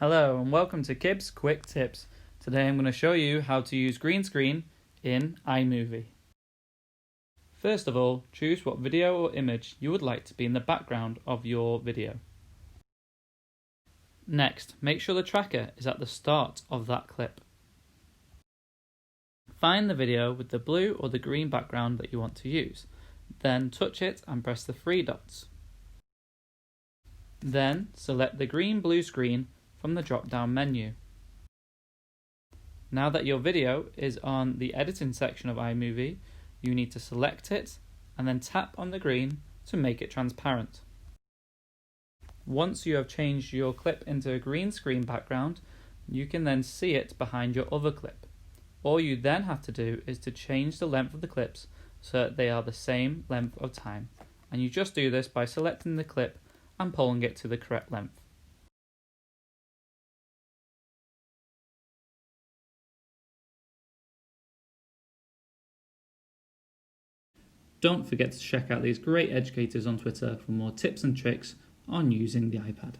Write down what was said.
Hello and welcome to KIBS Quick Tips. Today I'm going to show you how to use Greenscreen in iMovie. First of all, choose what video or image you would like to be in the background of your video. Next, make sure the tracker is at the start of that clip. Find the video with the blue or the green background that you want to use. Then touch it and press the three dots. Then select the green-blue screen from the drop-down menu. Now that your video is on the editing section of iMovie, you need to select it and then tap on the green to make it transparent. Once you have changed your clip into a green screen background, you can then see it behind your other clip. All you then have to do is to change the length of the clips so that they are the same length of time, and you just do this by selecting the clip and pulling it to the correct length. Don't forget to check out these great educators on Twitter for more tips and tricks on using the iPad.